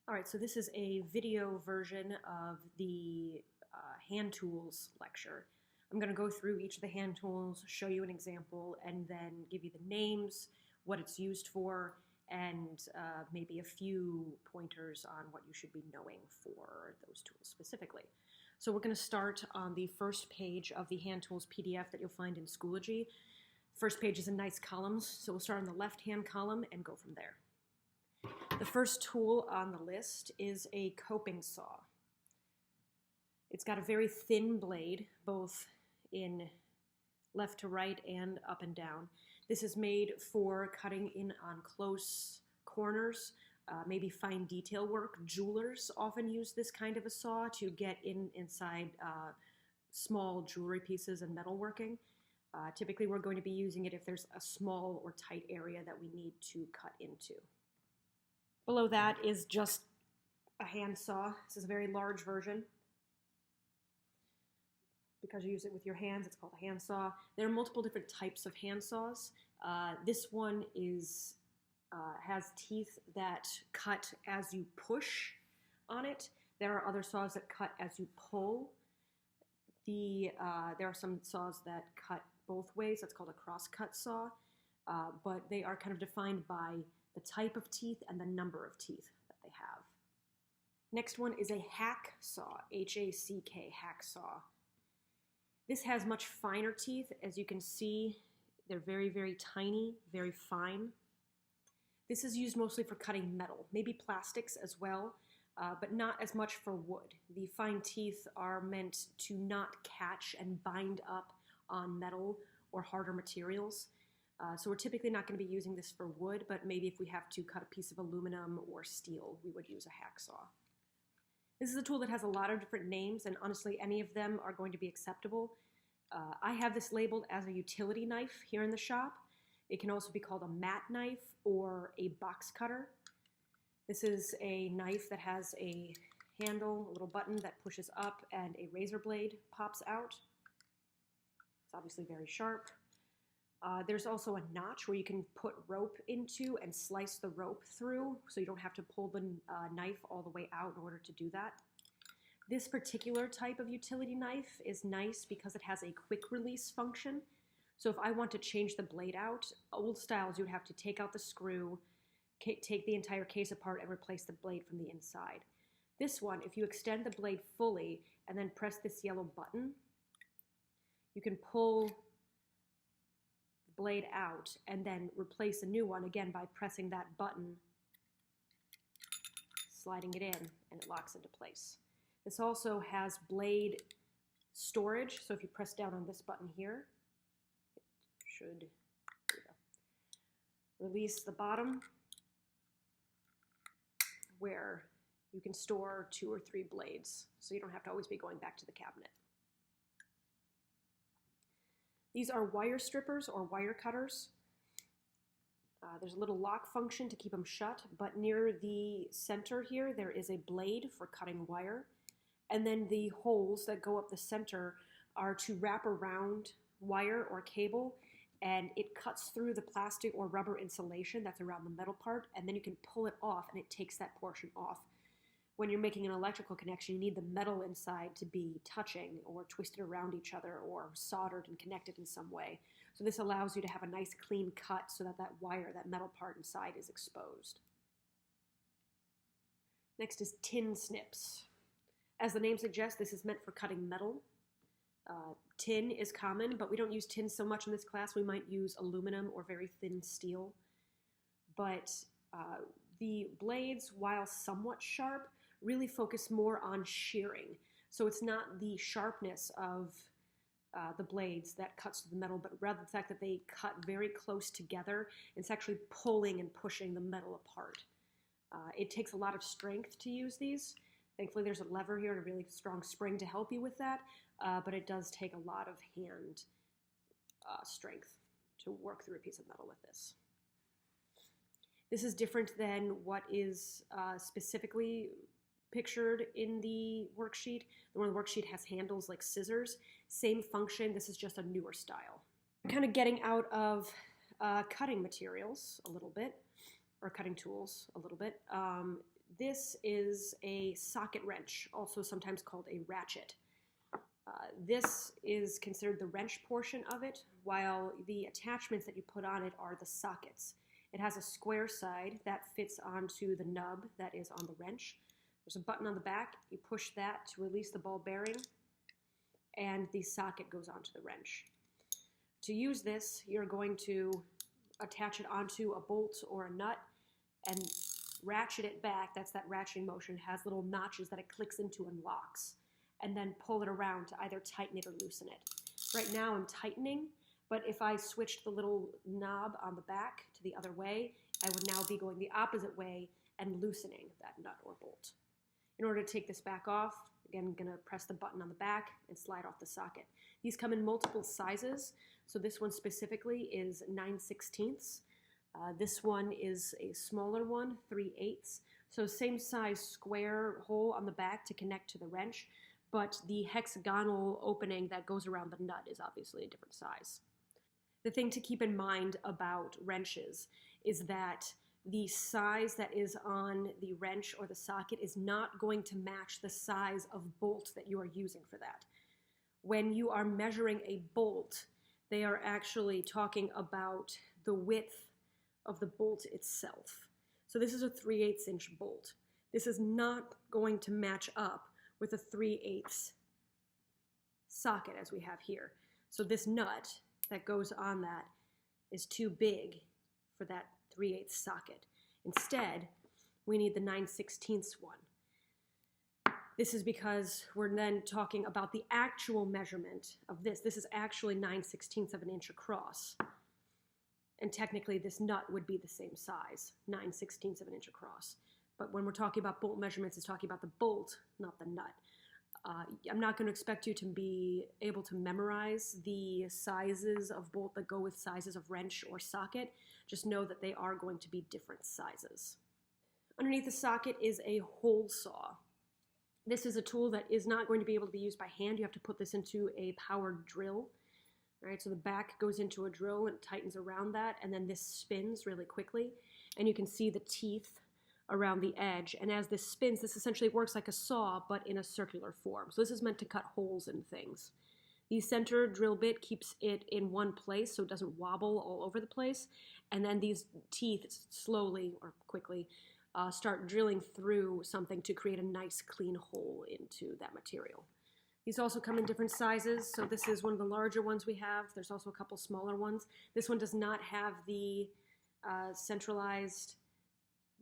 All right, so this is a video version of the hand tools lecture. I'm going to go through each of the hand tools, show you an example, and then give you the names, what it's used for, and maybe a few pointers on what you should be knowing for those tools specifically. So we're going to start on the first page of the hand tools PDF that you'll find in Schoology. First page is in nice columns, so we'll start on the left-hand column and go from there. The first tool on the list is a coping saw. It's got a very thin blade, both in left to right and up and down. This is made for cutting in on close corners, maybe fine detail work. Jewelers often use this kind of a saw to get inside small jewelry pieces and metalworking. Typically, we're going to be using it if there's a small or tight area that we need to cut into. Below that is just a hand saw. This is a very large version. Because you use it with your hands, it's called a hand saw. There are multiple different types of hand saws. This one has teeth that cut as you push on it. There are other saws that cut as you pull. There are some saws that cut both ways. That's called a cross-cut saw. But they are kind of defined by the type of teeth and the number of teeth that they have. Next one is a hack saw, H-A-C-K, hack saw. This has much finer teeth. As you can see, they're very, very tiny, very fine. This is used mostly for cutting metal, maybe plastics as well, but not as much for wood. The fine teeth are meant to not catch and bind up on metal or harder materials. So we're typically not going to be using this for wood, but maybe if we have to cut a piece of aluminum or steel, we would use a hacksaw. This is a tool that has a lot of different names, and honestly, any of them are going to be acceptable. I have this labeled as a utility knife here in the shop. It can also be called a mat knife or a box cutter. This is a knife that has a handle, a little button that pushes up, and a razor blade pops out. It's obviously very sharp. There's also a notch where you can put rope into and slice the rope through, so you don't have to pull the knife all the way out in order to do that. This particular type of utility knife is nice because it has a quick release function. So if I want to change the blade out, old styles, you would have to take out the screw, take the entire case apart, and replace the blade from the inside. This one, if you extend the blade fully and then press this yellow button, you can pull blade out and then replace a new one again by pressing that button, sliding it in, and it locks into place. This also has blade storage, so if you press down on this button here, it should, there we go, release the bottom where you can store 2 or 3 blades, so you don't have to always be going back to the cabinet. These are wire strippers or wire cutters. There's a little lock function to keep them shut, but near the center here, there is a blade for cutting wire. And then the holes that go up the center are to wrap around wire or cable, and it cuts through the plastic or rubber insulation that's around the metal part, and then you can pull it off, and it takes that portion off. When you're making an electrical connection, you need the metal inside to be touching or twisted around each other or soldered and connected in some way. So this allows you to have a nice clean cut so that that wire, that metal part inside, is exposed. Next is tin snips. As the name suggests, this is meant for cutting metal. Tin is common, but we don't use tin so much in this class. We might use aluminum or very thin steel. But the blades, while somewhat sharp, really focus more on shearing. So it's not the sharpness of the blades that cuts through the metal, but rather the fact that they cut very close together. It's actually pulling and pushing the metal apart. It takes a lot of strength to use these. Thankfully, there's a lever here and a really strong spring to help you with that, but it does take a lot of hand strength to work through a piece of metal with this. This is different than what is specifically pictured in the worksheet. The one in the worksheet has handles like scissors. Same function, this is just a newer style. Kind of getting out of cutting materials a little bit, or cutting tools a little bit. This is a socket wrench, also sometimes called a ratchet. This is considered the wrench portion of it, while the attachments that you put on it are the sockets. It has a square side that fits onto the nub that is on the wrench. There's a button on the back. You push that to release the ball bearing, and the socket goes onto the wrench. To use this, you're going to attach it onto a bolt or a nut and ratchet it back. That's that ratcheting motion. It has little notches that it clicks into and locks, and then pull it around to either tighten it or loosen it. Right now I'm tightening, but if I switched the little knob on the back to the other way, I would now be going the opposite way and loosening that nut or bolt. In order to take this back off, again, I'm going to press the button on the back and slide off the socket. These come in multiple sizes, so this one specifically is 9/16. This one is a smaller one, 3/8. So same size square hole on the back to connect to the wrench, but the hexagonal opening that goes around the nut is obviously a different size. The thing to keep in mind about wrenches is that the size that is on the wrench or the socket is not going to match the size of bolt that you are using for that. When you are measuring a bolt, they are actually talking about the width of the bolt itself. So this is a 3/8 inch bolt. This is not going to match up with a 3/8 socket as we have here. So this nut that goes on that is too big for that 3/8 socket. Instead, we need the 9/16 one. This is because we're then talking about the actual measurement of this. This is actually 9/16 of an inch across. And technically this nut would be the same size, 9/16 of an inch across. But when we're talking about bolt measurements, it's talking about the bolt, not the nut. I'm not going to expect you to be able to memorize the sizes of bolt that go with sizes of wrench or socket. Just know that they are going to be different sizes. Underneath the socket is a hole saw. This is a tool that is not going to be able to be used by hand. You have to put this into a powered drill. All right, so the back goes into a drill and tightens around that, and then this spins really quickly, and you can see the teeth around the edge. And as this spins, this essentially works like a saw, but in a circular form. So this is meant to cut holes in things. The center drill bit keeps it in one place so it doesn't wobble all over the place. And then these teeth slowly or quickly start drilling through something to create a nice clean hole into that material. These also come in different sizes. So this is one of the larger ones we have. There's also a couple smaller ones. This one does not have the centralized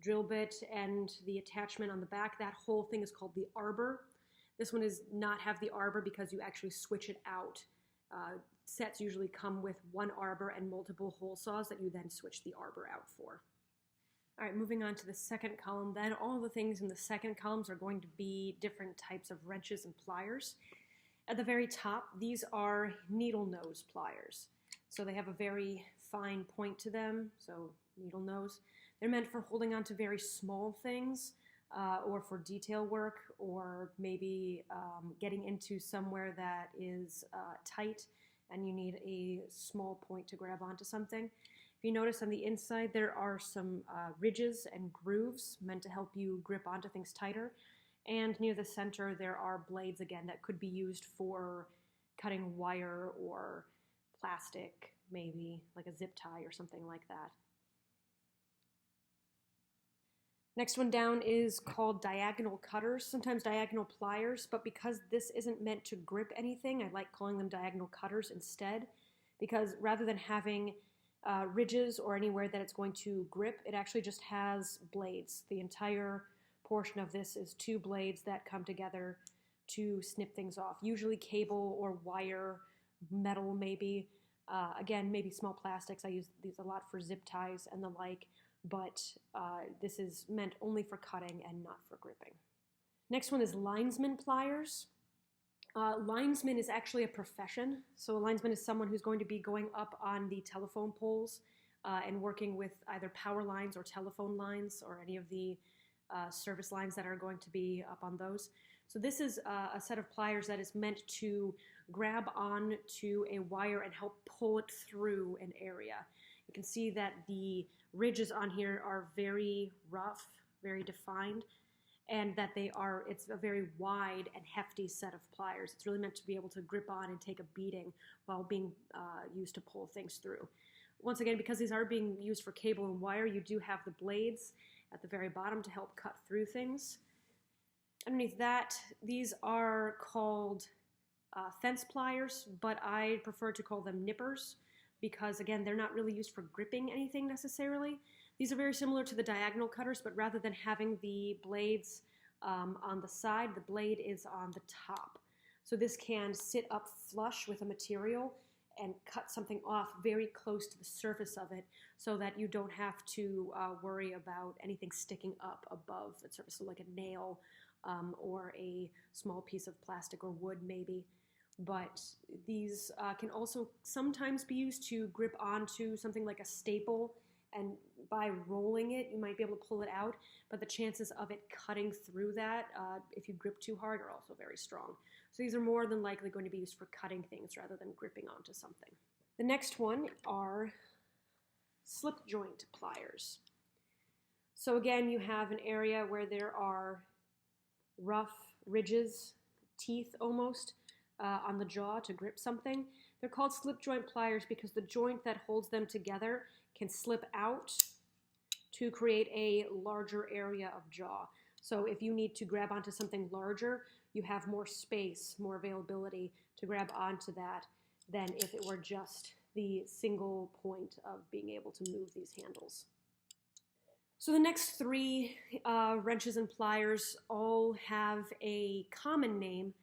drill bit and the attachment on the back. That whole thing is called the arbor. This one does not have the arbor because you actually switch it out. Sets usually come with one arbor and multiple hole saws that you then switch the arbor out for. All right, moving on to the second column then. All the things in the second columns are going to be different types of wrenches and pliers. At the very top, these are needle nose pliers. So they have a very fine point to them, so needle nose. They're meant for holding on to very small things or for detail work, or maybe getting into somewhere that is tight and you need a small point to grab onto something. If you notice on the inside, there are some ridges and grooves meant to help you grip onto things tighter. And near the center, there are blades, again, that could be used for cutting wire or plastic, maybe like a zip tie or something like that. Next one down is called diagonal cutters, sometimes diagonal pliers, but because this isn't meant to grip anything, I like calling them diagonal cutters instead, because rather than having ridges or anywhere that it's going to grip, it actually just has blades. The entire portion of this is two blades that come together to snip things off, usually cable or wire, metal maybe. Again, maybe small plastics. I use these a lot for zip ties and the like, but this is meant only for cutting and not for gripping. Next one is linesman pliers. Linesman is actually a profession. So a linesman is someone who's going to be going up on the telephone poles and working with either power lines or telephone lines or any of the service lines that are going to be up on those. So this is a set of pliers that is meant to grab on to a wire and help pull it through an area. You can see that the ridges on here are very rough, very defined. and that it's a very wide and hefty set of pliers. It's really meant to be able to grip on and take a beating while being used to pull things through. Once again, because these are being used for cable and wire, you do have the blades at the very bottom to help cut through things. Underneath that, these are called fence pliers, but I prefer to call them nippers because, again, they're not really used for gripping anything necessarily. These are very similar to the diagonal cutters, but rather than having the blades on the side, the blade is on the top. So this can sit up flush with a material and cut something off very close to the surface of it so that you don't have to worry about anything sticking up above the surface, so like a nail or a small piece of plastic or wood maybe. But these can also sometimes be used to grip onto something like a staple, and by rolling it, you might be able to pull it out, but the chances of it cutting through that, if you grip too hard, are also very strong. So these are more than likely going to be used for cutting things rather than gripping onto something. The next one are slip joint pliers. So again, you have an area where there are rough ridges, teeth almost, on the jaw to grip something. They're called slip joint pliers because the joint that holds them together can slip out to create a larger area of jaw. So if you need to grab onto something larger, you have more space, more availability to grab onto that than if it were just the single point of being able to move these handles. So the next three wrenches and pliers all have a common name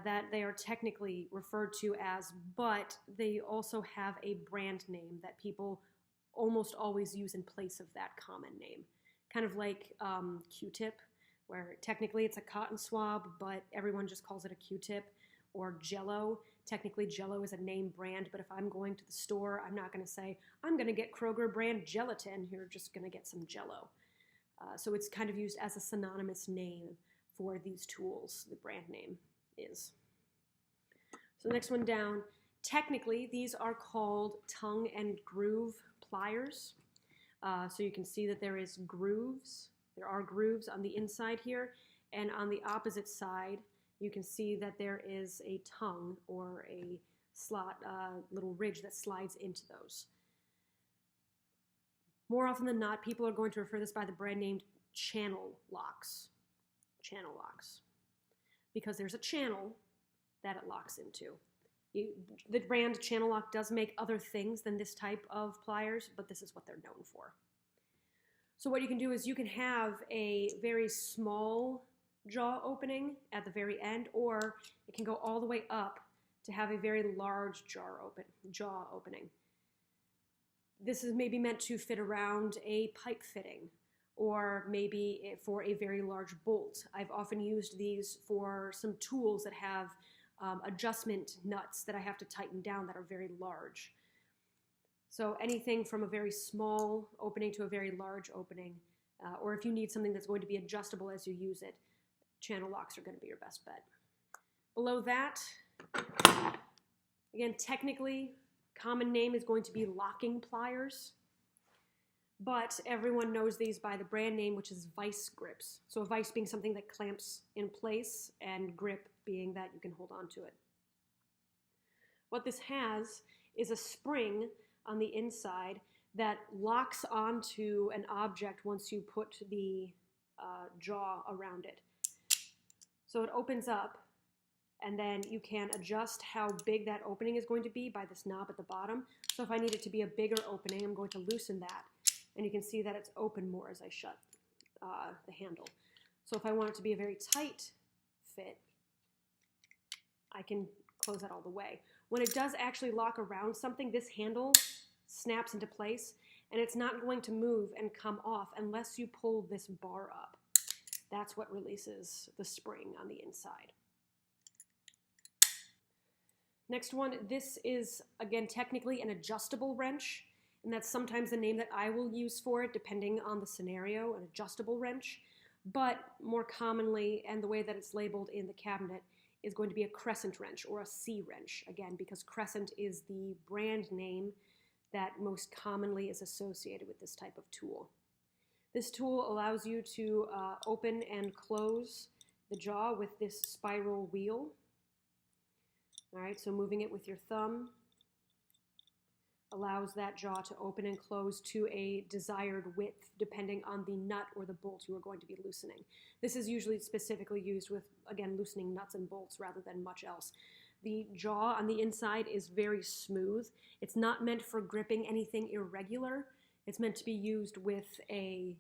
that they are technically referred to as, but they also have a brand name that people almost always use in place of that common name. Kind of like Q-tip, where technically it's a cotton swab, but everyone just calls it a Q-tip. Or Jell-O. Technically Jell-O is a name brand, but if I'm going to the store, I'm not going to say, I'm going to get Kroger brand gelatin. You're just going to get some Jell-O. So it's kind of used as a synonymous name for these tools, the brand name is. So the next one down, technically these are called tongue and groove pliers. So you can see that there is grooves. There are grooves on the inside here, and on the opposite side you can see that there is a tongue or a slot, little ridge that slides into those. More often than not, people are going to refer this by the brand name channel locks. Channel locks. Because there's a channel that it locks into. The brand Channel Lock does make other things than this type of pliers, but this is what they're known for. So what you can do is you can have a very small jaw opening at the very end, or it can go all the way up to have a very large jaw opening. This is maybe meant to fit around a pipe fitting, or maybe for a very large bolt. I've often used these for some tools that have adjustment nuts that I have to tighten down that are very large. So anything from a very small opening to a very large opening, or if you need something that's going to be adjustable as you use it, channel locks are going to be your best bet. Below that, again, technically, common name is going to be locking pliers, but everyone knows these by the brand name, which is vice grips. So a vice being something that clamps in place, and grip being that you can hold on to it. What this has is a spring on the inside that locks onto an object once you put the jaw around it. So it opens up, and then you can adjust how big that opening is going to be by this knob at the bottom. So if I need it to be a bigger opening, I'm going to loosen that. And you can see that it's open more as I shut the handle. So if I want it to be a very tight fit, I can close that all the way. When it does actually lock around something, this handle snaps into place, and it's not going to move and come off unless you pull this bar up. That's what releases the spring on the inside. Next one, this is, again, technically an adjustable wrench, and that's sometimes the name that I will use for it depending on the scenario, an adjustable wrench. But more commonly, and the way that it's labeled in the cabinet, is going to be a crescent wrench or a C wrench, again, because crescent is the brand name that most commonly is associated with this type of tool. This tool allows you to open and close the jaw with this spiral wheel. All right, so moving it with your thumb allows that jaw to open and close to a desired width depending on the nut or the bolt you are going to be loosening. This is usually specifically used with, again, loosening nuts and bolts rather than much else. The jaw on the inside is very smooth. It's not meant for gripping anything irregular. It's meant to be used with a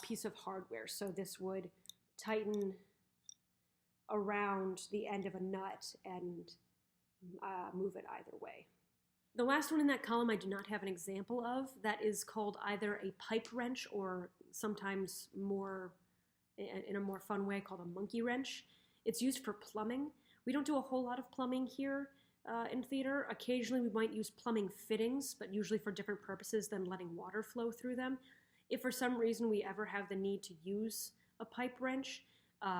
piece of hardware. So this would tighten around the end of a nut and move it either way. The last one in that column I do not have an example of. That is called either a pipe wrench or sometimes more, in a more fun way, called a monkey wrench. It's used for plumbing. We don't do a whole lot of plumbing here in theater. Occasionally we might use plumbing fittings, but usually for different purposes than letting water flow through them. If for some reason we ever have the need to use a pipe wrench,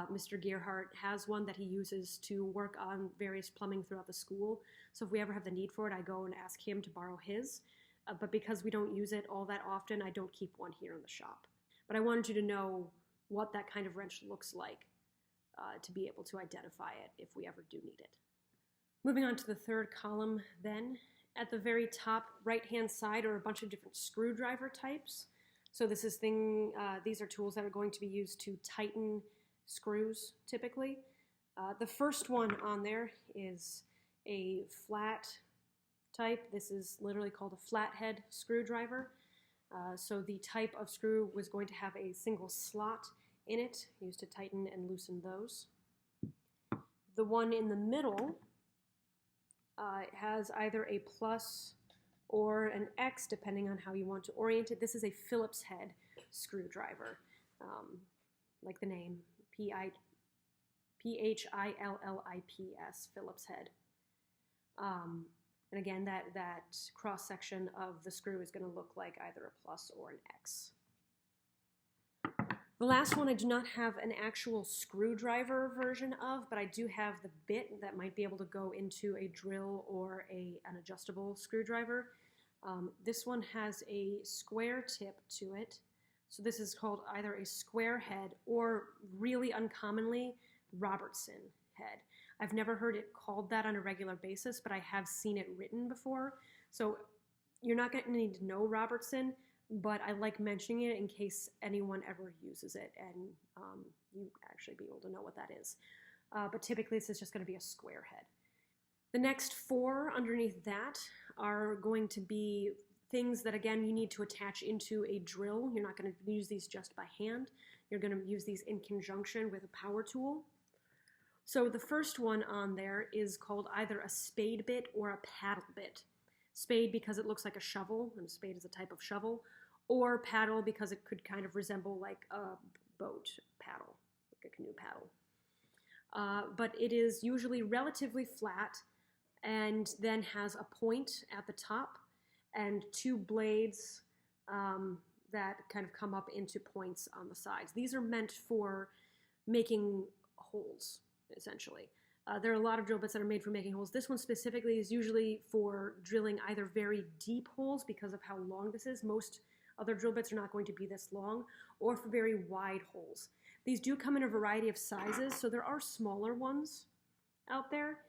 Mr. Gearhart has one that he uses to work on various plumbing throughout the school. So if we ever have the need for it, I go and ask him to borrow his. But because we don't use it all that often, I don't keep one here in the shop. But I wanted you to know what that kind of wrench looks like to be able to identify it if we ever do need it. Moving on to the third column then. At the very top right-hand side are a bunch of different screwdriver types. So this is these are tools that are going to be used to tighten screws typically. The first one on there is a flat type. This is literally called a flathead screwdriver. So the type of screw was going to have a single slot in it, used to tighten and loosen those. The one in the middle has either a plus or an X, depending on how you want to orient it. This is a Phillips head screwdriver, like the name, Phillips, Phillips head. And again, that cross-section of the screw is going to look like either a plus or an X. The last one I do not have an actual screwdriver version of, but I do have the bit that might be able to go into a drill or an adjustable screwdriver. This one has a square tip to it. So this is called either a square head or, really uncommonly, Robertson head. I've never heard it called that on a regular basis, but I have seen it written before. So you're not going to need to know Robertson, but I like mentioning it in case anyone ever uses it and you actually be able to know what that is. But typically this is just going to be a square head. The next four underneath that are going to be things that, again, you need to attach into a drill. You're not going to use these just by hand. You're going to use these in conjunction with a power tool. So the first one on there is called either a spade bit or a paddle bit. Spade because it looks like a shovel, and spade is a type of shovel, or paddle because it could kind of resemble like a boat paddle, like a canoe paddle. But it is usually relatively flat and then has a point at the top and two blades that kind of come up into points on the sides. These are meant for making holes, essentially. There are a lot of drill bits that are made for making holes. This one specifically is usually for drilling either very deep holes because of how long this is. Most other drill bits are not going to be this long, or for very wide holes. These do come in a variety of sizes, so there are smaller ones out there,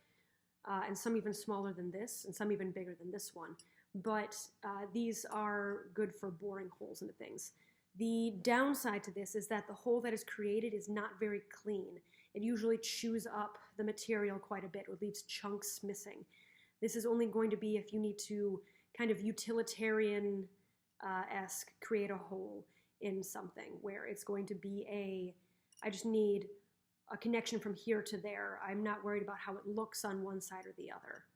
and some even smaller than this, and some even bigger than this one. But these are good for boring holes into things. The downside to this is that the hole that is created is not very clean. It usually chews up the material quite a bit or leaves chunks missing. This is only going to be if you need to kind of utilitarian-esque create a hole in something where it's going to be I just need a connection from here to there. I'm not worried about how it looks on one side or the other.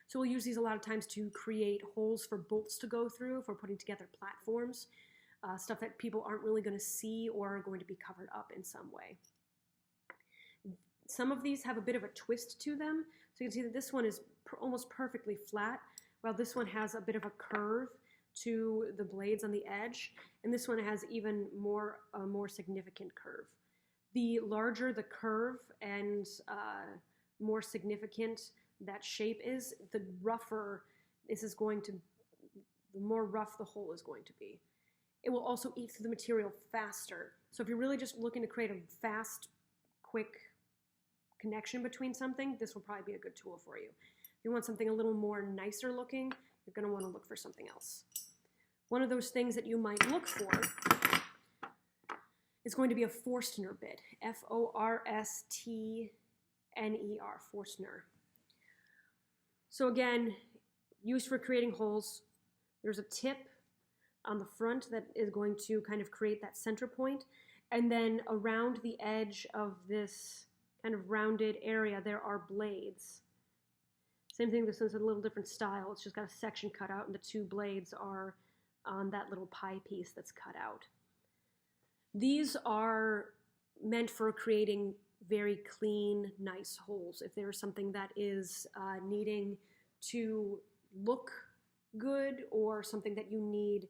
So we'll use these a lot of times to create holes for bolts to go through if we're putting together platforms, stuff that people aren't really going to see or are going to be covered up in some way. Some of these have a bit of a twist to them. So you can see that this one is almost perfectly flat, while this one has a bit of a curve to the blades on the edge, and this one has even a more significant curve. The larger the curve and more significant that shape is, the rougher the more rough the hole is going to be. it will also eat through the material faster. So if you're really just looking to create a fast, quick connection between something, this will probably be a good tool for you. If you want something a little more nicer looking, you're going to want to look for something else. One of those things that you might look for is going to be a Forstner bit. Forstner, Forstner. So again, used for creating holes. There's a tip on the front that is going to kind of create that center point. And then around the edge of this kind of rounded area, there are blades. Same thing, this is a little different style. It's just got a section cut out, and the two blades are on that little pie piece that's cut out. These are meant for creating very clean, nice holes. If there's something that is needing to look good, or something that you need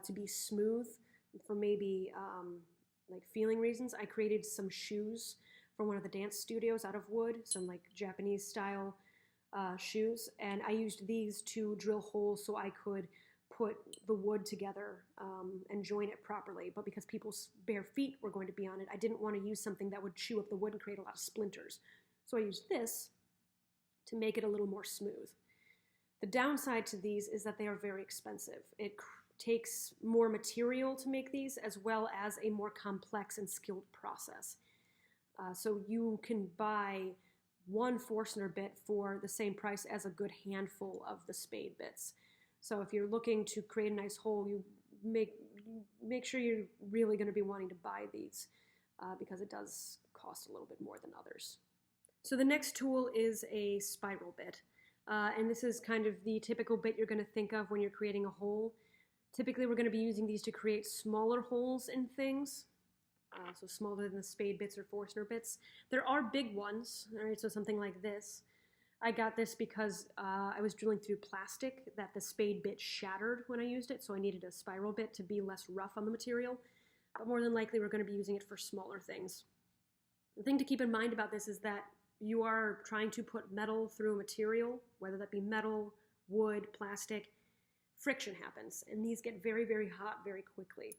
to be smooth for maybe like feeling reasons, I created some shoes from one of the dance studios out of wood, some like Japanese style shoes, and I used these to drill holes so I could put the wood together and join it properly. But because people's bare feet were going to be on it, I didn't want to use something that would chew up the wood and create a lot of splinters. So I used this to make it a little more smooth. The downside to these is that they are very expensive. It takes more material to make these, as well as a more complex and skilled process. So you can buy one Forstner bit for the same price as a good handful of the spade bits. So if you're looking to create a nice hole, you make sure you're really going to be wanting to buy these because it does cost a little bit more than others. So the next tool is a spiral bit. And this is kind of the typical bit you're going to think of when you're creating a hole. Typically, we're going to be using these to create smaller holes in things. So smaller than the spade bits or Forstner bits. There are big ones, all right, so something like this. I got this because I was drilling through plastic that the spade bit shattered when I used it, so I needed a spiral bit to be less rough on the material. But more than likely, we're going to be using it for smaller things. The thing to keep in mind about this is that you are trying to put metal through a material, whether that be metal, wood, plastic. Friction happens, and these get very, very hot very quickly.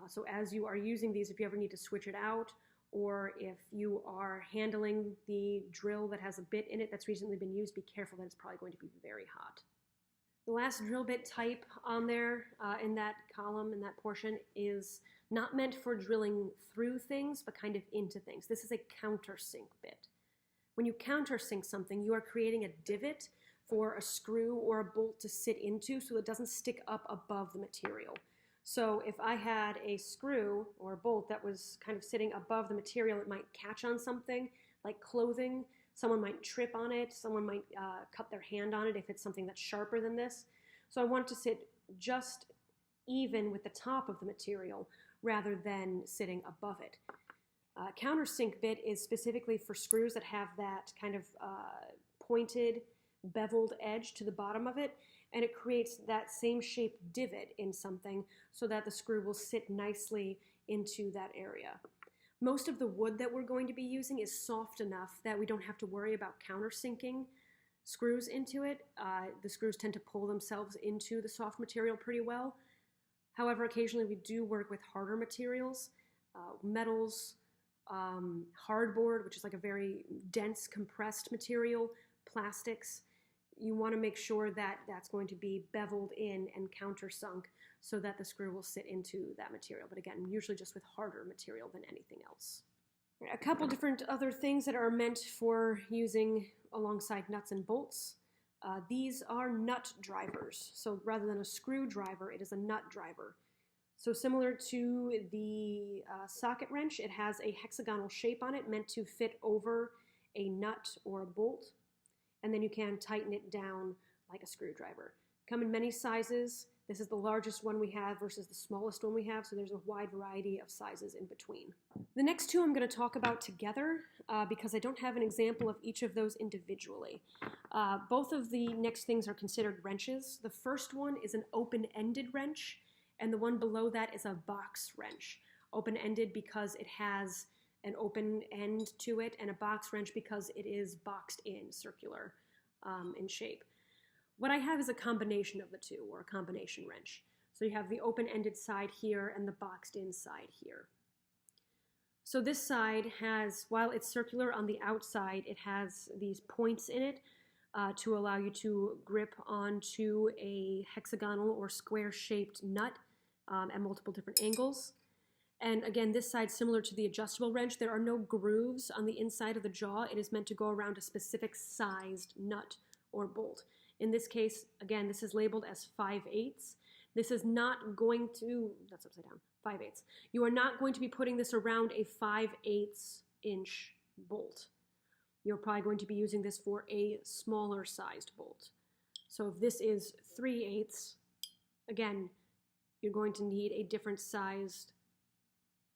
So as you are using these, if you ever need to switch it out, or if you are handling the drill that has a bit in it that's recently been used, be careful that it's probably going to be very hot. The last drill bit type on there in that column, in that portion, is not meant for drilling through things, but kind of into things. This is a countersink bit. When you countersink something, you are creating a divot for a screw or a bolt to sit into so it doesn't stick up above the material. So if I had a screw or a bolt that was kind of sitting above the material, it might catch on something like clothing. Someone might trip on it. Someone might cut their hand on it if it's something that's sharper than this. So I want to sit just even with the top of the material rather than sitting above it. Countersink bit is specifically for screws that have that kind of pointed, beveled edge to the bottom of it, and it creates that same shaped divot in something so that the screw will sit nicely into that area. Most of the wood that we're going to be using is soft enough that we don't have to worry about countersinking screws into it. The screws tend to pull themselves into the soft material pretty well. However, occasionally we do work with harder materials, metals, hardboard, which is like a very dense compressed material, plastics. You want to make sure that that's going to be beveled in and countersunk so that the screw will sit into that material. But again, usually just with harder material than anything else. A couple different other things that are meant for using alongside nuts and bolts. These are nut drivers. So rather than a screwdriver, it is a nut driver. So similar to the socket wrench, it has a hexagonal shape on it meant to fit over a nut or a bolt. And then you can tighten it down like a screwdriver. Come in many sizes. This is the largest one we have versus the smallest one we have, so there's a wide variety of sizes in between. The next two I'm going to talk about together because I don't have an example of each of those individually. Both of the next things are considered wrenches. The first one is an open-ended wrench, and the one below that is a box wrench. Open-ended because it has an open end to it, and a box wrench because it is boxed in, circular in shape. What I have is a combination of the two, or a combination wrench. So you have the open-ended side here and the boxed-in side here. So this side has, while it's circular on the outside, it has these points in it to allow you to grip onto a hexagonal or square-shaped nut at multiple different angles. And again, this side, similar to the adjustable wrench, there are no grooves on the inside of the jaw. It is meant to go around a specific sized nut or bolt. In this case, again, this is labeled as 5/8. This is not going to, that's upside down, 5/8. You are not going to be putting this around a 5/8 inch bolt. You're probably going to be using this for a smaller sized bolt. So if this is 3/8, again, you're going to need a different sized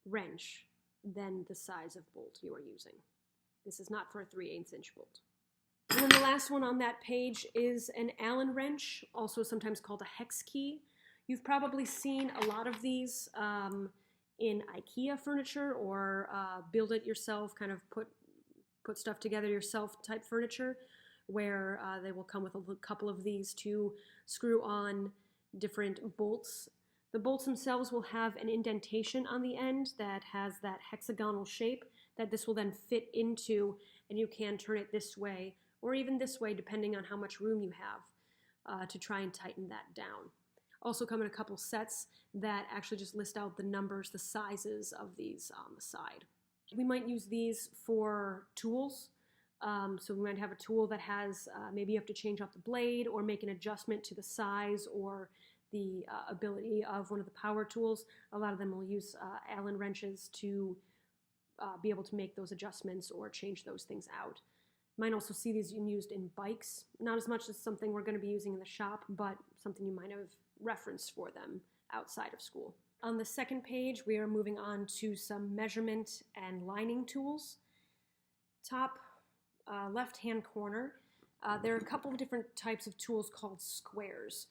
wrench than the size of bolt you are using. This is not for a 3/8 inch bolt. And then the last one on that page is an Allen wrench, also sometimes called a hex key. You've probably seen a lot of these in IKEA furniture or build it yourself, kind of put stuff together yourself type furniture, where they will come with a couple of these to screw on different bolts. The bolts themselves will have an indentation on the end that has that hexagonal shape that this will then fit into, and you can turn it this way or even this way depending on how much room you have to try and tighten that down. Also come in a couple sets that actually just list out the numbers, the sizes of these on the side. We might use these for tools. So we might have a tool that has, maybe you have to change out the blade or make an adjustment to the size or the ability of one of the power tools. A lot of them will use Allen wrenches to be able to make those adjustments or change those things out. You might also see these used in bikes, not as much as something we're going to be using in the shop, but something you might have referenced for them outside of school. On the second page, we are moving on to some measurement and lining tools. Top left-hand corner, there are a couple of different types of tools called squares.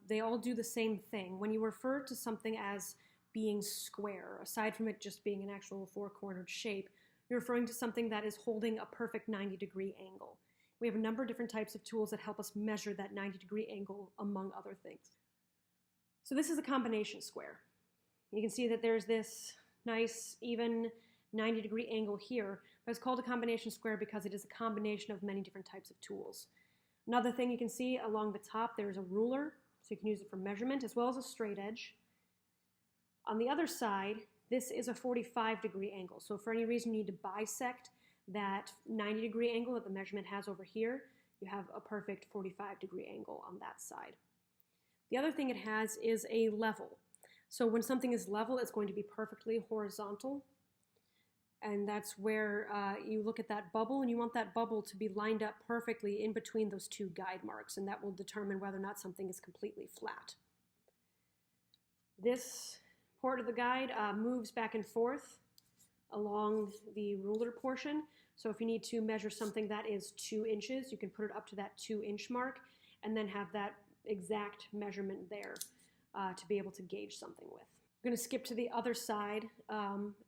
They all do the same thing. When you refer to something as being square, aside from it just being an actual four-cornered shape, you're referring to something that is holding a perfect 90-degree angle. We have a number of different types of tools that help us measure that 90-degree angle, among other things. So this is a combination square. You can see that there's this nice, even 90-degree angle here, but it's called a combination square because it is a combination of many different types of tools. Another thing you can see along the top, there's a ruler, so you can use it for measurement, as well as a straight edge. On the other side, this is a 45-degree angle. So for any reason you need to bisect that 90-degree angle that the measurement has over here, you have a perfect 45-degree angle on that side. The other thing it has is a level. So when something is level, it's going to be perfectly horizontal. And that's where you look at that bubble, and you want that bubble to be lined up perfectly in between those two guide marks, and that will determine whether or not something is completely flat. This part of the guide moves back and forth along the ruler portion. So if you need to measure something that is 2 inches, you can put it up to that 2-inch mark and then have that exact measurement there to be able to gauge something with. I'm going to skip to the other side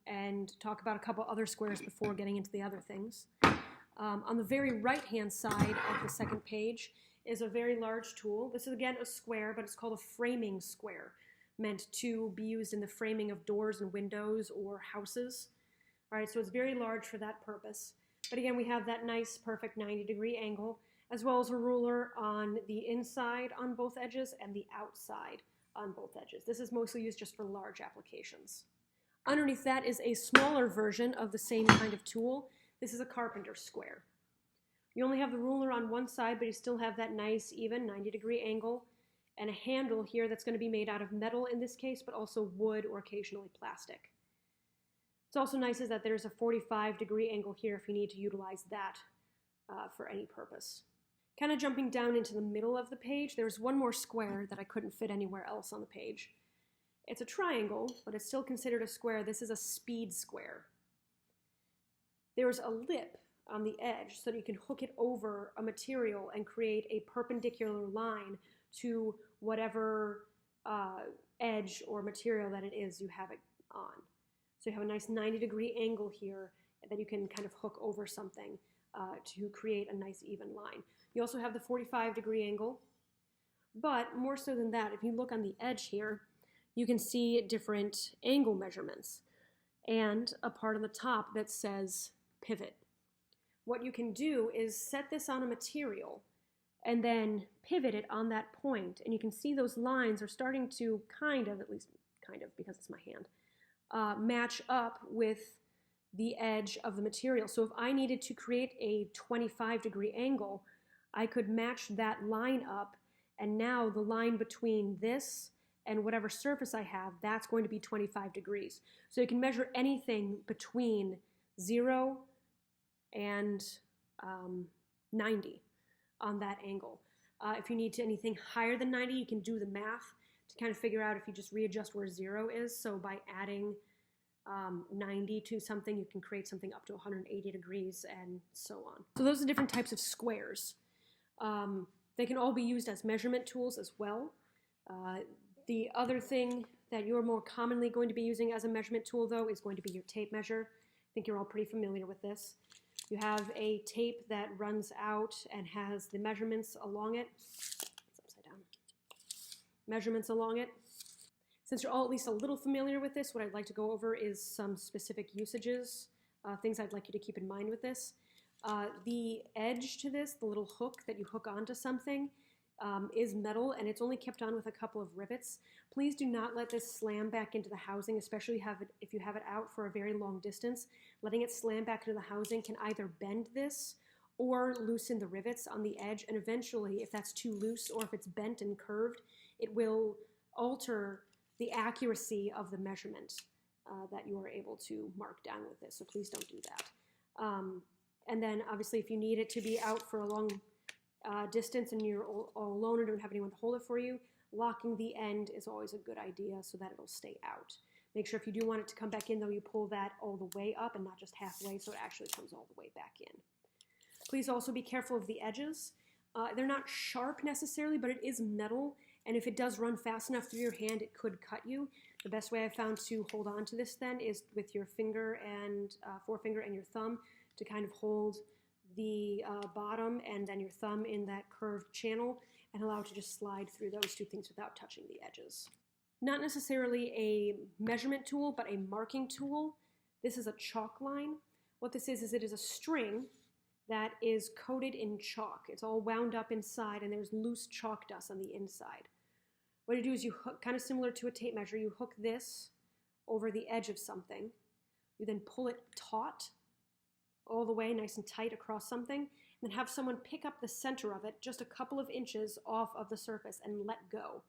and talk about a couple other squares before getting into the other things. On the very right-hand side of the second page is a very large tool. This is, again, a square, but it's called a framing square, meant to be used in the framing of doors and windows or houses. All right, so it's very large for that purpose. But again, we have that nice, perfect 90-degree angle, as well as a ruler on the inside on both edges and the outside on both edges. This is mostly used just for large applications. Underneath that is a smaller version of the same kind of tool. This is a carpenter square. You only have the ruler on one side, but you still have that nice, even 90-degree angle, and a handle here that's going to be made out of metal in this case, but also wood or occasionally plastic. What's also nice is that there's a 45-degree angle here if you need to utilize that for any purpose. Kind of jumping down into the middle of the page, there's one more square that I couldn't fit anywhere else on the page. It's a triangle, but it's still considered a square. This is a speed square. There's a lip on the edge so that you can hook it over a material and create a perpendicular line to whatever edge or material that it is you have it on. So you have a nice 90-degree angle here that you can kind of hook over something to create a nice even line. You also have the 45-degree angle. But more so than that, if you look on the edge here, you can see different angle measurements and a part on the top that says pivot. What you can do is set this on a material and then pivot it on that point, and you can see those lines are starting to kind of, at least kind of because it's my hand, match up with the edge of the material. So if I needed to create a 25-degree angle, I could match that line up, and now the line between this and whatever surface I have, that's going to be 25 degrees. So you can measure anything between 0 and 90 on that angle. If you need to anything higher than 90, you can do the math to kind of figure out if you just readjust where 0 is. So by adding 90 to something, you can create something up to 180 degrees and so on. So those are different types of squares. They can all be used as measurement tools as well. The other thing that you're more commonly going to be using as a measurement tool, though, is going to be your tape measure. I think you're all pretty familiar with this. You have a tape that runs out and has the measurements along it. It's upside down. Measurements along it. Since you're all at least a little familiar with this, what I'd like to go over is some specific usages, things I'd like you to keep in mind with this. The edge to this, the little hook that you hook onto something, is metal, and it's only kept on with a couple of rivets. Please do not let this slam back into the housing, especially if you have it out for a very long distance. Letting it slam back into the housing can either bend this or loosen the rivets on the edge, and eventually, if that's too loose or if it's bent and curved, it will alter the accuracy of the measurement that you are able to mark down with this, so please don't do that. And then, obviously, if you need it to be out for a long distance and you're all alone or don't have anyone to hold it for you, locking the end is always a good idea so that it'll stay out. Make sure if you do want it to come back in, though, you pull that all the way up and not just halfway, so it actually comes all the way back in. Please also be careful of the edges. They're not sharp necessarily, but it is metal, and if it does run fast enough through your hand, it could cut you. The best way I've found to hold on to this then is with your finger and forefinger and your thumb to kind of hold the bottom and then your thumb in that curved channel and allow it to just slide through those two things without touching the edges. Not necessarily a measurement tool, but a marking tool. This is a chalk line. What this is it is a string that is coated in chalk. It's all wound up inside and there's loose chalk dust on the inside. What you do is you hook, kind of similar to a tape measure, you hook this over the edge of something. You then pull it taut all the way nice and tight across something, and then have someone pick up the center of it just a couple of inches off of the surface and let go.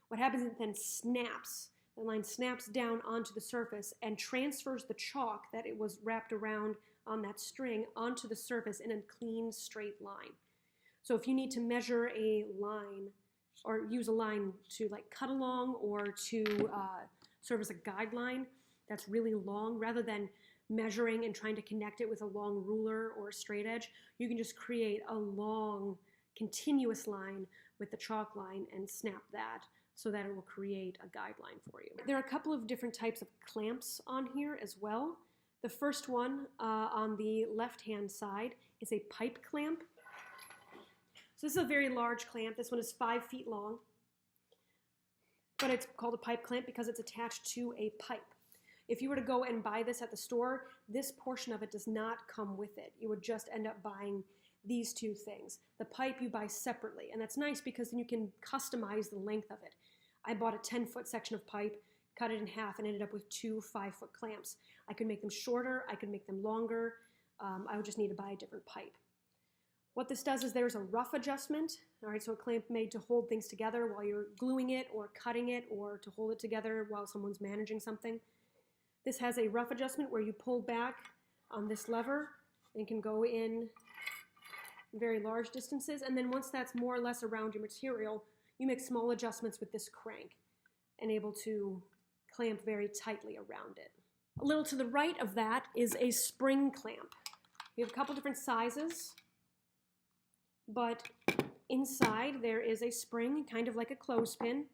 What happens is it then snaps. The line snaps down onto the surface and transfers the chalk that it was wrapped around on that string onto the surface in a clean, straight line. So if you need to measure a line or use a line to like cut along or to serve as a guideline that's really long, rather than measuring and trying to connect it with a long ruler or a straight edge, you can just create a long, continuous line with the chalk line and snap that so that it will create a guideline for you. There are a couple of different types of clamps on here as well. The first one on the left-hand side is a pipe clamp. So this is a very large clamp. This one is 5 feet long, but it's called a pipe clamp because it's attached to a pipe. If you were to go and buy this at the store, this portion of it does not come with it. You would just end up buying these two things. The pipe you buy separately, and that's nice because then you can customize the length of it. I bought a 10-foot section of pipe, cut it in half, and ended up with 2 5-foot clamps. I could make them shorter, I could make them longer. I would just need to buy a different pipe. What this does is there's a rough adjustment, all right, so a clamp made to hold things together while you're gluing it or cutting it or to hold it together while someone's managing something. This has a rough adjustment where you pull back on this lever and can go in very large distances, and then once that's more or less around your material, you make small adjustments with this crank and able to clamp very tightly around it. A little to the right of that is a spring clamp. We have a couple different sizes, but inside there is a spring, kind of like a clothespin.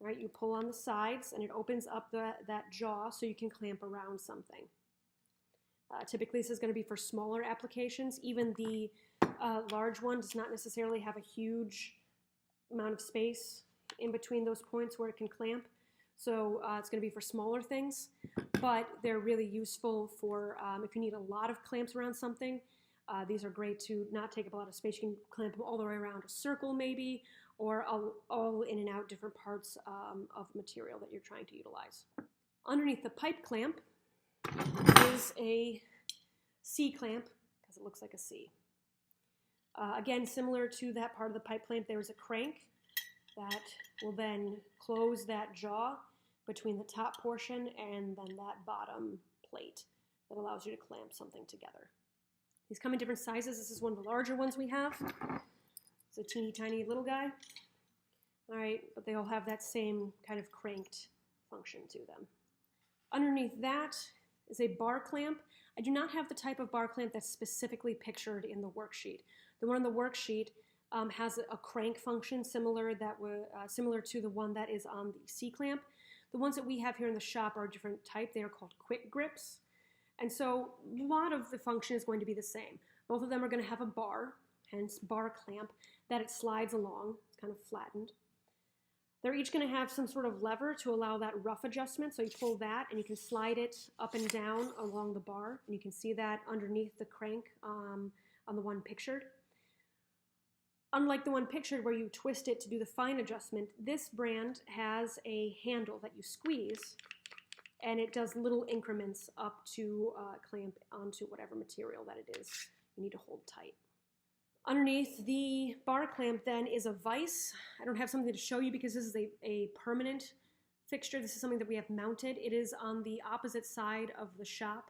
All right, you pull on the sides and it opens up that jaw so you can clamp around something. Typically this is going to be for smaller applications. Even the large one does not necessarily have a huge amount of space in between those points where it can clamp. So it's going to be for smaller things, but they're really useful for if you need a lot of clamps around something. These are great to not take up a lot of space. You can clamp them all the way around a circle maybe, or all in and out different parts of material that you're trying to utilize. Underneath the pipe clamp is a C clamp, because it looks like a C. Again, similar to that part of the pipe clamp, there is a crank that will then close that jaw between the top portion and then that bottom plate that allows you to clamp something together. These come in different sizes. This is one of the larger ones we have. It's a teeny tiny little guy. All right, but they all have that same kind of cranked function to them. Underneath that is a bar clamp. I do not have the type of bar clamp that's specifically pictured in the worksheet. The one on the worksheet has a crank function similar to the one that is on the C clamp. The ones that we have here in the shop are a different type. They are called quick grips. And so a lot of the function is going to be the same. Both of them are going to have a bar, hence bar clamp, that it slides along. It's kind of flattened. They're each going to have some sort of lever to allow that rough adjustment. So you pull that and you can slide it up and down along the bar. And you can see that underneath the crank on the one pictured. Unlike the one pictured where you twist it to do the fine adjustment, this brand has a handle that you squeeze and it does little increments up to clamp onto whatever material that it is you need to hold tight. Underneath the bar clamp then is a vise. I don't have something to show you because this is a permanent fixture. This is something that we have mounted. It is on the opposite side of the shop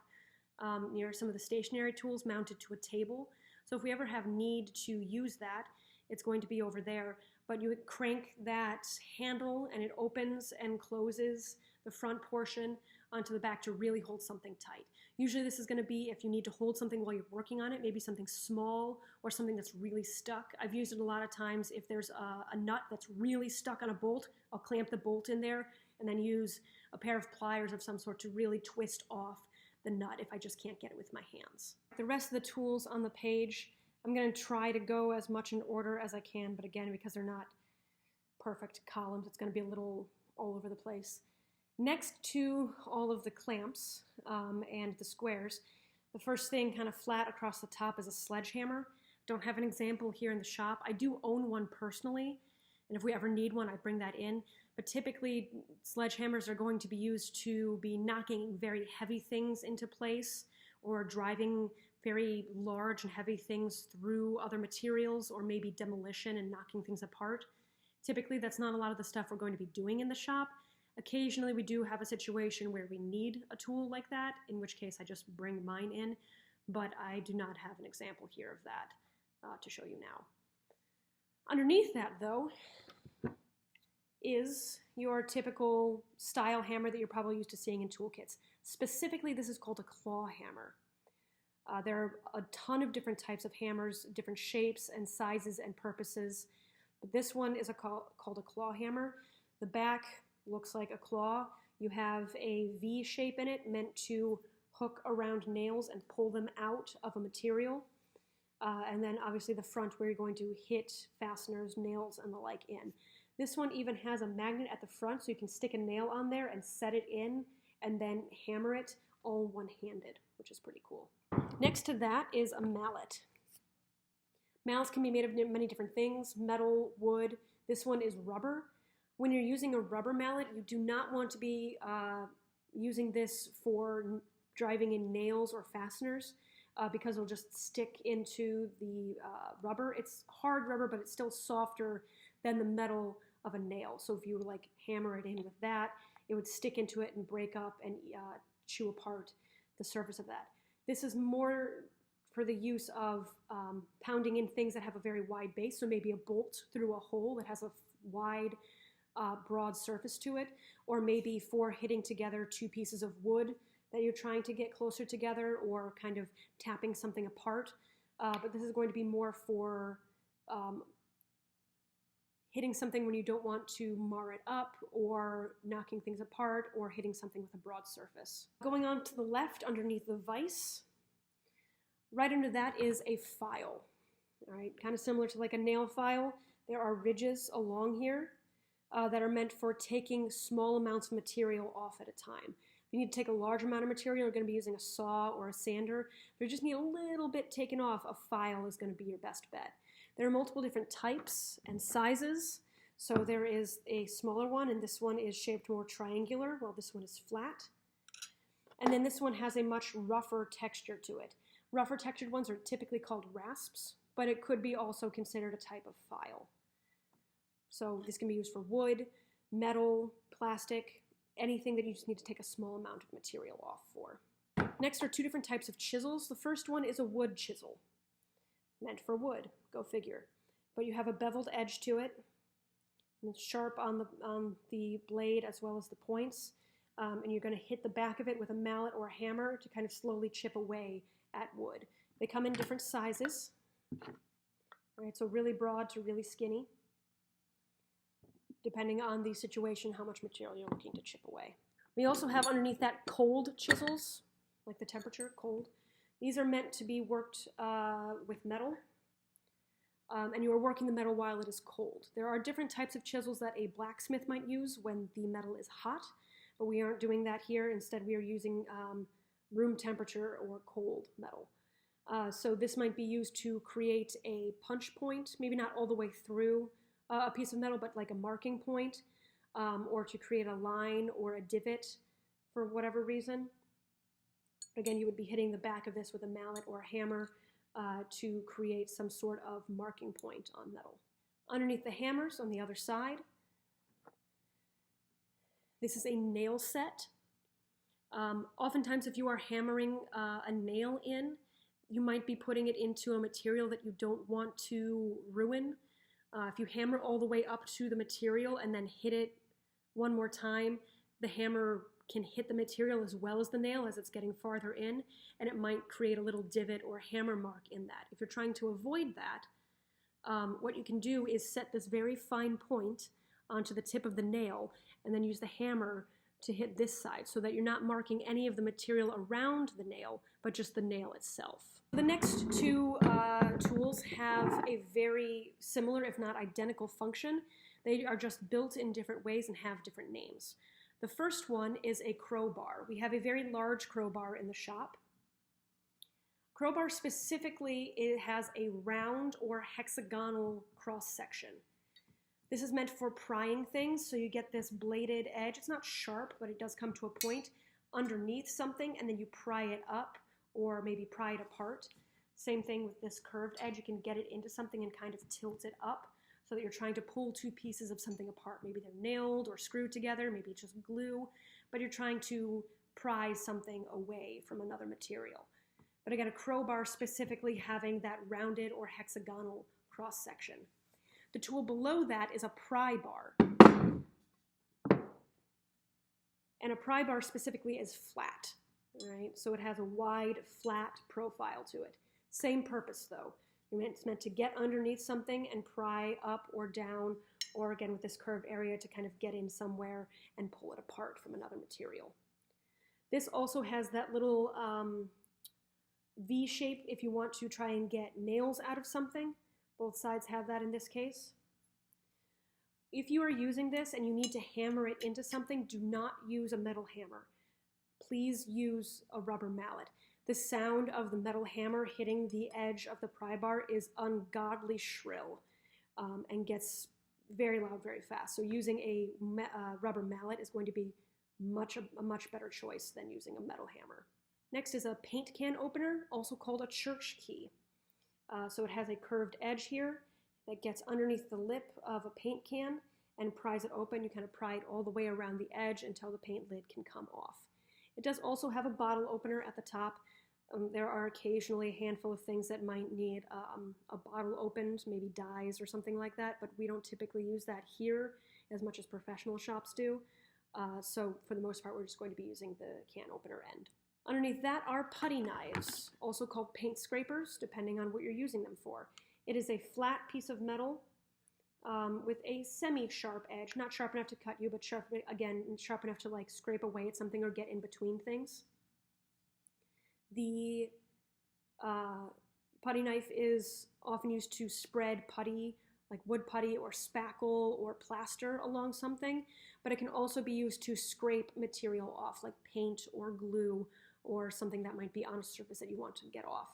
near some of the stationary tools, mounted to a table. So if we ever have need to use that, it's going to be over there. But you would crank that handle and it opens and closes the front portion onto the back to really hold something tight. Usually this is going to be if you need to hold something while you're working on it, maybe something small or something that's really stuck. I've used it a lot of times if there's a nut that's really stuck on a bolt. I'll clamp the bolt in there and then use a pair of pliers of some sort to really twist off the nut if I just can't get it with my hands. The rest of the tools on the page, I'm going to try to go as much in order as I can, but again, because they're not perfect columns, it's going to be a little all over the place. Next to all of the clamps and the squares, the first thing kind of flat across the top is a sledgehammer. Don't have an example here in the shop. I do own one personally, and if we ever need one, I bring that in. But typically, sledgehammers are going to be used to be knocking very heavy things into place or driving very large and heavy things through other materials or maybe demolition and knocking things apart. Typically, that's not a lot of the stuff we're going to be doing in the shop. Occasionally, we do have a situation where we need a tool like that, in which case I just bring mine in, but I do not have an example here of that to show you now. Underneath that, though, is your typical style hammer that you're probably used to seeing in toolkits. Specifically, this is called a claw hammer. There are a ton of different types of hammers, different shapes and sizes and purposes, but this one is called a claw hammer. The back looks like a claw. You have a V shape in it meant to hook around nails and pull them out of a material. And then obviously the front where you're going to hit fasteners, nails, and the like in. This one even has a magnet at the front so you can stick a nail on there and set it in and then hammer it all one-handed, which is pretty cool. Next to that is a mallet. Mallets can be made of many different things, metal, wood. This one is rubber. When you're using a rubber mallet, you do not want to be using this for driving in nails or fasteners because it'll just stick into the rubber. It's hard rubber, but it's still softer than the metal of a nail. So if you were like hammer it in with that, it would stick into it and break up and chew apart the surface of that. This is more for the use of pounding in things that have a very wide base, so maybe a bolt through a hole that has a wide, broad surface to it, or maybe for hitting together two pieces of wood that you're trying to get closer together or kind of tapping something apart. But this is going to be more for hitting something when you don't want to mar it up, or knocking things apart, or hitting something with a broad surface. Going on to the left, underneath the vise, right under that is a file. All right, kind of similar to like a nail file. There are ridges along here that are meant for taking small amounts of material off at a time. If you need to take a large amount of material, you're going to be using a saw or a sander. If you just need a little bit taken off, a file is going to be your best bet. There are multiple different types and sizes. So there is a smaller one, and this one is shaped more triangular, while this one is flat. And then this one has a much rougher texture to it. Rougher textured ones are typically called rasps, but it could be also considered a type of file. So this can be used for wood, metal, plastic, anything that you just need to take a small amount of material off for. Next are two different types of chisels. The first one is a wood chisel, meant for wood, go figure. But you have a beveled edge to it, and it's sharp on the blade as well as the points, and you're going to hit the back of it with a mallet or a hammer to kind of slowly chip away at wood. They come in different sizes, all right, so really broad to really skinny, depending on the situation, how much material you're looking to chip away. We also have underneath that cold chisels, like the temperature, cold. These are meant to be worked with metal, and you are working the metal while it is cold. There are different types of chisels that a blacksmith might use when the metal is hot, but we aren't doing that here. Instead, we are using room temperature or cold metal. So this might be used to create a punch point, maybe not all the way through a piece of metal, but like a marking point, or to create a line or a divot for whatever reason. Again, you would be hitting the back of this with a mallet or a hammer to create some sort of marking point on metal. Underneath the hammers on the other side, this is a nail set. Oftentimes, if you are hammering a nail in, you might be putting it into a material that you don't want to ruin. If you hammer all the way up to the material and then hit it one more time, the hammer can hit the material as well as the nail as it's getting farther in, and it might create a little divot or hammer mark in that. If you're trying to avoid that, what you can do is set this very fine point onto the tip of the nail and then use the hammer to hit this side so that you're not marking any of the material around the nail, but just the nail itself. The next two tools have a very similar, if not identical, function. They are just built in different ways and have different names. The first one is a crowbar. We have a very large crowbar in the shop. Crowbar specifically, it has a round or hexagonal cross section. This is meant for prying things, so you get this bladed edge. It's not sharp, but it does come to a point underneath something, and then you pry it up or maybe pry it apart. Same thing with this curved edge. You can get it into something and kind of tilt it up so that you're trying to pull two pieces of something apart. Maybe they're nailed or screwed together, maybe it's just glue, but you're trying to pry something away from another material. But again, a crowbar specifically having that rounded or hexagonal cross section. The tool below that is a pry bar. And a pry bar specifically is flat, right? So it has a wide, flat profile to it. Same purpose though. It's meant to get underneath something and pry up or down, or again with this curved area to kind of get in somewhere and pull it apart from another material. This also has that little V shape if you want to try and get nails out of something. Both sides have that in this case. If you are using this and you need to hammer it into something, do not use a metal hammer. Please use a rubber mallet. The sound of the metal hammer hitting the edge of the pry bar is ungodly shrill and gets very loud very fast. So using a rubber mallet is going to be a much better choice than using a metal hammer. Next is a paint can opener, also called a church key. So it has a curved edge here that gets underneath the lip of a paint can and pries it open. You kind of pry it all the way around the edge until the paint lid can come off. It does also have a bottle opener at the top. There are occasionally a handful of things that might need a bottle opened, maybe dyes or something like that, but we don't typically use that here as much as professional shops do. So for the most part, we're just going to be using the can opener end. Underneath that are putty knives, also called paint scrapers, depending on what you're using them for. It is a flat piece of metal with a semi-sharp edge, not sharp enough to cut you, but sharp enough to like scrape away at something or get in between things. The putty knife is often used to spread putty like wood putty or spackle or plaster along something, but it can also be used to scrape material off, like paint or glue or something that might be on a surface that you want to get off.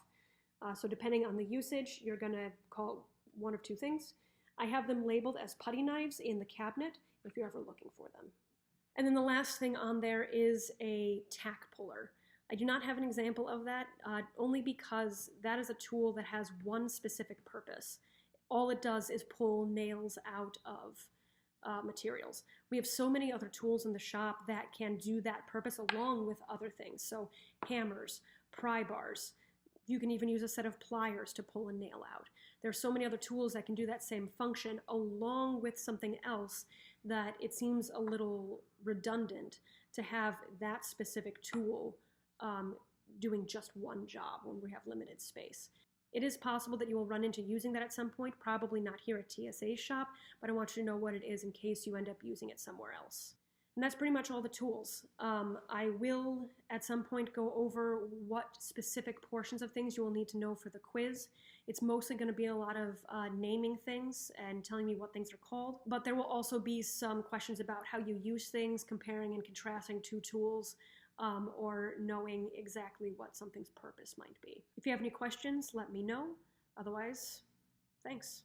So depending on the usage, you're going to call one of two things. I have them labeled as putty knives in the cabinet if you're ever looking for them. And then the last thing on there is a tack puller. I do not have an example of that, only because that is a tool that has one specific purpose. All it does is pull nails out of materials. We have so many other tools in the shop that can do that purpose along with other things. So hammers, pry bars. You can even use a set of pliers to pull a nail out. There are so many other tools that can do that same function along with something else that it seems a little redundant to have that specific tool doing just one job when we have limited space. It is possible that you will run into using that at some point, probably not here at TSA's shop, but I want you to know what it is in case you end up using it somewhere else. And that's pretty much all the tools. I will at some point go over what specific portions of things you will need to know for the quiz. It's mostly going to be a lot of naming things and telling me what things are called, but there will also be some questions about how you use things, comparing and contrasting two tools, or knowing exactly what something's purpose might be. If you have any questions, let me know. Otherwise, thanks.